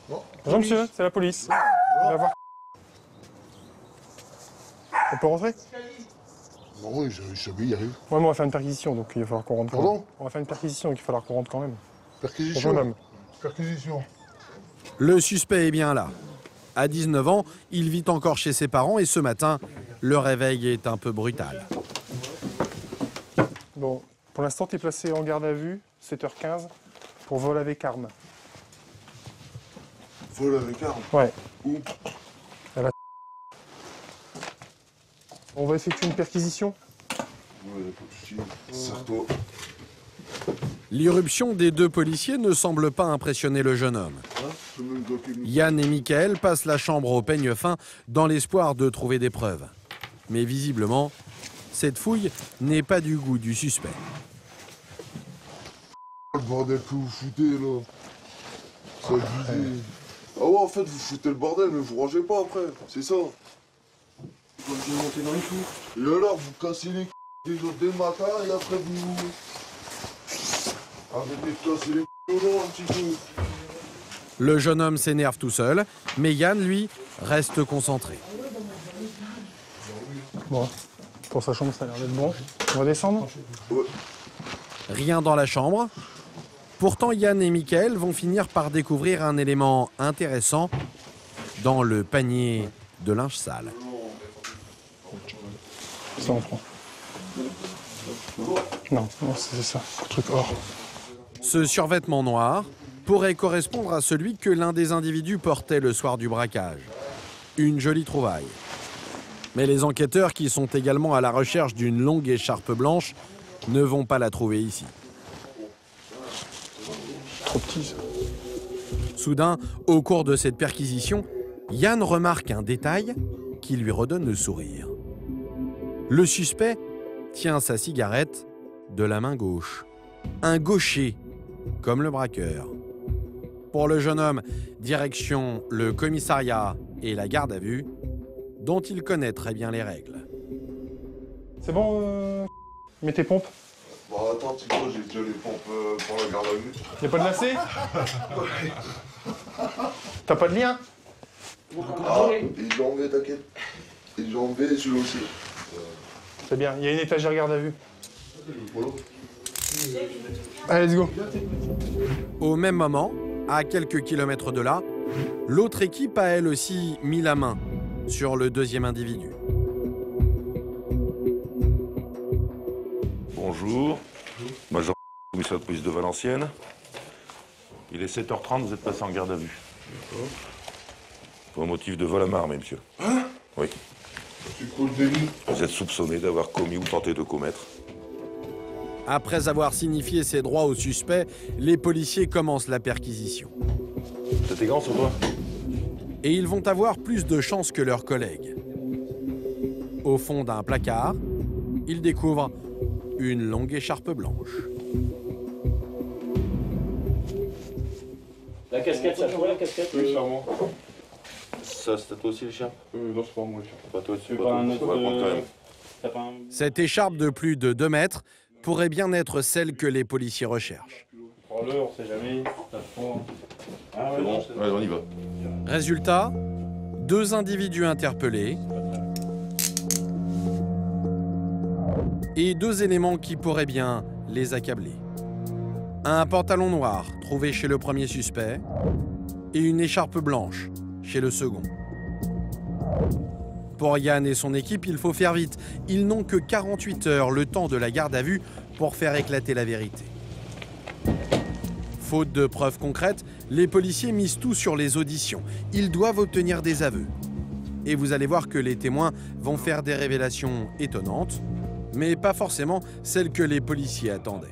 Bonjour monsieur, c'est la police. On va voir. On peut rentrer? Non, oui, je savais y aller. Ouais, mais on va faire une perquisition, donc il va falloir qu'on rentre. Pardon? On va faire une perquisition, donc il va falloir qu'on rentre quand même. Perquisition. Bonjour, madame. Perquisition. Le suspect est bien là. À 19 ans, il vit encore chez ses parents et ce matin, le réveil est un peu brutal. Bon, pour l'instant, tu es placé en garde à vue, 7h15, pour vol avec arme. Vol avec arme. Ouais. Où? On va effectuer une perquisition. Ouais, pas de soucis. Serre-toi. L'irruption des deux policiers ne semble pas impressionner le jeune homme. Yann et Mickaël passent la chambre au peigne fin dans l'espoir de trouver des preuves. Mais visiblement, cette fouille n'est pas du goût du suspect. Le bordel que vous foutez là. Ça abusé. Ah ouais, en fait, vous foutez le bordel, mais vous rangez pas après. C'est ça. Vous me montez dans les tours. Et alors, vous cassez les des autres dès le matin et après vous. Arrêtez de casser les un petit peu. Le jeune homme s'énerve tout seul, mais Yann, lui, reste concentré. Bon, pour sa chambre, ça a l'air d'être bon. On va descendre? Ouais. Rien dans la chambre. Pourtant, Yann et Mickaël vont finir par découvrir un élément intéressant dans le panier de linge sale. Ça, on prend. Non, non, c'est ça, le truc or. Ce survêtement noir pourrait correspondre à celui que l'un des individus portait le soir du braquage. Une jolie trouvaille. Mais les enquêteurs, qui sont également à la recherche d'une longue écharpe blanche, ne vont pas la trouver ici. Trop petit, ça. Soudain, au cours de cette perquisition, Yann remarque un détail qui lui redonne le sourire. Le suspect tient sa cigarette de la main gauche. Un gaucher, comme le braqueur. Pour le jeune homme, direction le commissariat et la garde à vue, dont il connaît très bien les règles. C'est bon, mets tes pompes. Bah attends, tu vois, j'ai déjà les pompes pour la garde à vue. Y'a pas de lacet? T'as pas de lien? Ah, et je l'ai enlevé, t'inquiète. Et je l'ai enlevé et celui-là aussi. C'est bien, il y a une étagère garde à vue. Voilà. Allez, let's go. Au même moment, à quelques kilomètres de là, l'autre équipe a elle aussi mis la main sur le deuxième individu. Bonjour, major commissaire de police de Valenciennes. Il est 7h30, vous êtes passé en garde à vue. Pour un motif de vol à main armée, monsieur. Hein? Oui. C'est quoi le délit? Vous êtes soupçonné d'avoir commis ou tenté de commettre. Après avoir signifié ses droits au suspect, les policiers commencent la perquisition. T'es grand sur toi? Et ils vont avoir plus de chance que leurs collègues. Au fond d'un placard, ils découvrent une longue écharpe blanche. La casquette, ça joue la casquette? Oui, c'est à moi. Ça, c'est à toi aussi l'écharpe? Non, c'est pas moi, l'écharpe. Pas toi dessus, Tu veux pas pas toi. un On autre va le prendre quand même. T'as pas un... Cette écharpe de plus de 2 mètres pourrait bien être celle que les policiers recherchent. Prends-le, on sait jamais. Ça se prend. Ah C'est bon? Allez, on y va. Résultat, 2 individus interpellés et 2 éléments qui pourraient bien les accabler. Un pantalon noir trouvé chez le premier suspect et une écharpe blanche chez le second. Pour Yann et son équipe, il faut faire vite. Ils n'ont que 48 heures, le temps de la garde à vue, pour faire éclater la vérité. Faute de preuves concrètes, les policiers misent tout sur les auditions. Ils doivent obtenir des aveux. Et vous allez voir que les témoins vont faire des révélations étonnantes, mais pas forcément celles que les policiers attendaient.